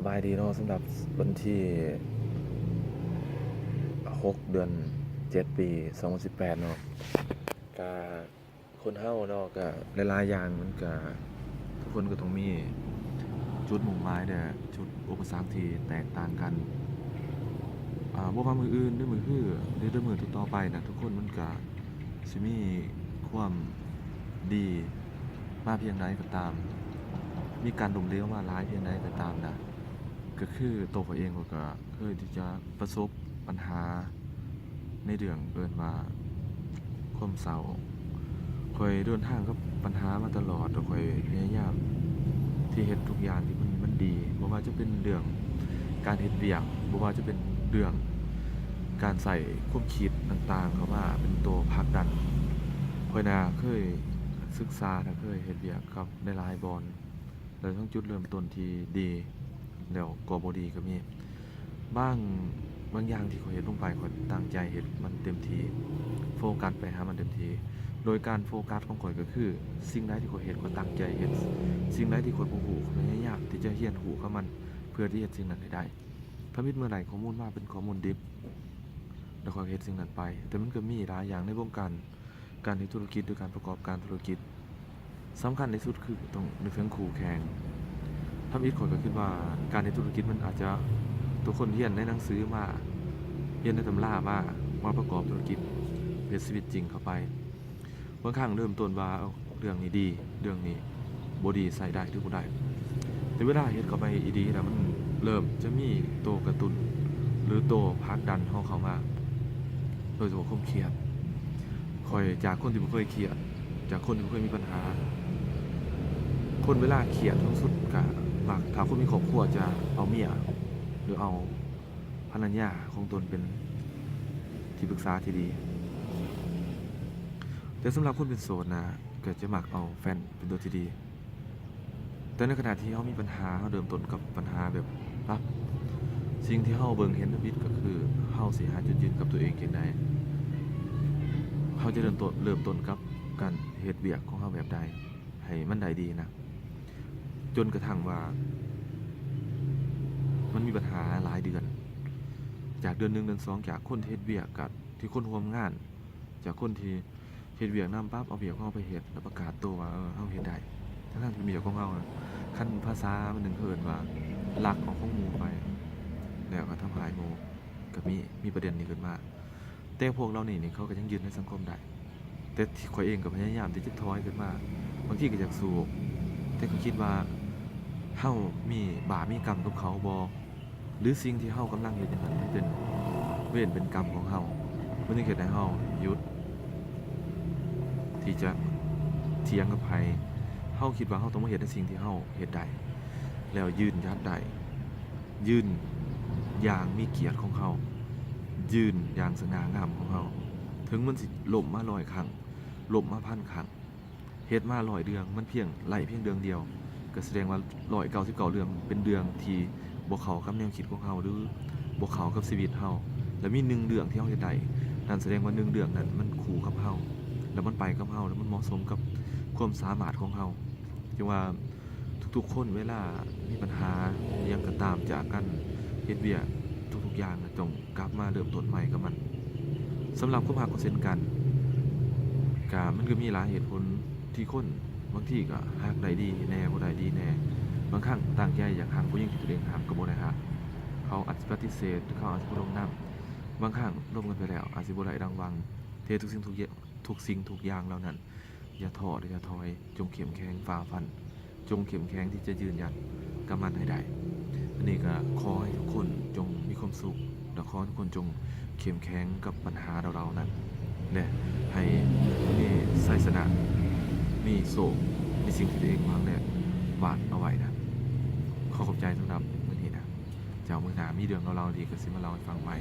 สบายดีเนาะสำหรับวันที่6เดือน7ปี2018เนาะกะคนเฮาเนาะกะหลายๆอย่างมันกะทุกคนก็ต้องมีจุดมุ่งหมายเด้อจุดอุปสรรคที่แตกต่างกันบ่ว่ามื้ออื่นหรือมื้อฮื้อหรือมื้อต่อๆไปน่ะทุกคนมันก็สิมีความดีมาเพียงใดก็ตามมีการล้มเหลวมาหลายเพียงใดก็ตามนะ ก็คือตัวเขาเองก็เคยที่จะประสบปัญหาในเรื่องเอิ้นว่าความเศร้าข้อยเดินทางกับปัญหามาตลอดแล้วข้อยพยายามที่เฮ็ดทุกอย่างที่มันดีบ่ว่าจะเป็นเรื่องการเฮ็ดเวียกบ่ว่าจะเป็นเรื่องการใส่ความคิดต่างๆเข้ามาเป็นตัวผลักดันข้อยน่ะเคยศึกษาและเคยเฮ็ดเวียกกับหลายๆบอนแล้วทั้งจุดเริ่มต้นที่ดีแล้วก็บ่ดีก็มีบางบางอย่างที่ข้อยเฮ็ดลงไปข้อยตั้งใจเฮ็ดมันเต็มที่โฟกัสไปหามันเต็มที่โดยการโฟกัสของข้อยก็คือสิ่งใดที่ข้อยเฮ็ดข้อยตั้งใจเฮ็ดสิ่งใดที่ข้อยบ่ฮู้ข้อยพยายามที่จะเรียนรู้กับมันเพื่อที่เฮ็ดสิ่งนั้นให้ได้ถ้ามีเมื่อใดข้อมูลมาเป็นข้อมูลดิบแล้วข้อยก็เฮ็ดสิ่งนั้นไปแต่มันก็มีหลายอย่างในวงการเฮ็ดธุรกิจหรือการประกอบการธุรกิจสำคัญที่สุดคือต้องนึกถึงคู่แข่ง ทำอีกคนก็คิดว่าการในธุรกิจมันอาจจะทุกคนเรียนในหนังสือมาเรียนในตำรามาประกอบธุรกิจเป็นชีวิตจริงเข้าไปบางครั้งเริ่มต้นว่าเรื่องนี้ดีเรื่องนี้บ่ดีใส่ได้หรือบ่ได้แต่เวลาเฮ็ดเข้าไปอีดีแล้วมันเริ่มจะมีตัวกระตุ้นหรือตัวผลักดันเข้ามาโดยเฉพาะความเครียดคอยจากคนที่บ่เคยเครียดจากคนที่บ่เคยมีปัญหาคนเวลาเครียดทั้งสุดก็มักถ้าคนมีครอบครัวจะเอาเมียหรือเอาภรรยาของตนเป็นที่ปรึกษาที่ดีแต่สำหรับคนเป็นโสดนะก็จะมักเอาแฟนเป็นตัวที่ดีแต่ในขณะที่เขามีปัญหาเขาเริ่มต้นกับปัญหาแบบรับสิ่งที่เขาเบิ่งเห็นวิดก็คือเขาสิหาจุดยืนกับตัวเองจังไดเขาจะเริ่มต้นกับการเฮ็ดเวียกของเขาแบบใดให้มันได้ดีนะจนกระทั่งว่ามันมีปัญหาหลายเดือนจากเดือน1เดือน2จากคนที่เฮ็ดเวียกกับที่คนร่วมงานจากคนที่เฮ็ดเวียกนำปั๊บเอาเวียกของเราไปเฮ็ดแล้วประกาศตัวว่าเฮาเฮ็ดได้ทั้งๆที่เวียกของเราน่ะคันภาษามันนึงเอิ้นว่าลักเอาของหมู่ไปแล้วก็ทำลายหมู่ก็มีประเด็นนี้ขึ้นมาแต่พวกเรานี่เขาก็ยังยืนในสังคมได้แต่ที่ข้อยเองก็พยายามที่จะถอยขึ้นมาบางทีก็อยากสู้แต่ก็คิดว่าเฮามีบาปมีกรรมกับเขาบ่หรือสิ่งที่เฮากำลังเฮ็ดอยู่นั้นมันเป็นเวรเป็นกรรมของเฮามันจึงเฮ็ดให้เฮาหยุดที่จะเถียงกับไผเฮาคิดว่าเฮาต้องมาเฮ็ดในสิ่งที่เฮาเฮ็ดได้แล้วยืนหยัดได้ยืนอย่างมีเกียรติของเฮายืนอย่างสง่างามของเฮาถึงมันสิล้มมา100ครั้งล้มมา1,000ครั้งเฮ็ดมา100เรื่องมันเพียงเดือนเดียวก็แสดงว่า199เรื่องเป็นเรื่องที่บ่เข้ากับแนวคิดของเฮาหรือบ่เข้ากับชีวิตเฮาแล้วมี1เรื่องที่เฮาเฮ็ดได้นั่นแสดงว่า1เรื่องนั้นมันคู่กับเฮาแล้วมันไปกับเฮาแล้วมันเหมาะสมกับความสามารถของเฮาจึงว่าทุกๆคนเวลามีปัญหาอิหยังก็ตามจากการเฮ็ดเวียกทุกๆอย่างน่ะจงกลับมาเริ่มต้นใหม่กับมันสำหรับความรักก็เช่นกันก็มันก็มีหลายเหตุผลที่คนบางทีก็รักได้ดีแน่บ่ได้ดีแน่บางครั้งตั้งใจอยากรักผู้หญิงที่ตัวเองรักก็บ่ได้รักเขาอาจสิปฏิเสธหรือเขาอาจสิบ่ลงนำบางครั้งร่วมกันไปแล้วอาจสิบ่ได้ดังหวังแต่ทุกสิ่งทุกอย่างเหล่านั้นอย่าท้ออย่าถอยจงเข้มแข็งฝ่าฟันจงเข้มแข็งที่จะยืนหยัดกับมันให้ได้อันนี้ก็ขอให้ทุกคนจงมีความสุขและขอให้ทุกคนจงเข้มแข็งกับปัญหาเราๆนั้นและให้มีชัยชนะมีโศกมีสิ่งที่ตัวเองหวังเนี่ยวาดเอาไว้นะขอบใจสำหรับมื้อนี้นะเจ้ามื้อหน้ามีเรื่องเราๆดีก็สิมาเล่าให้ฟังใหม่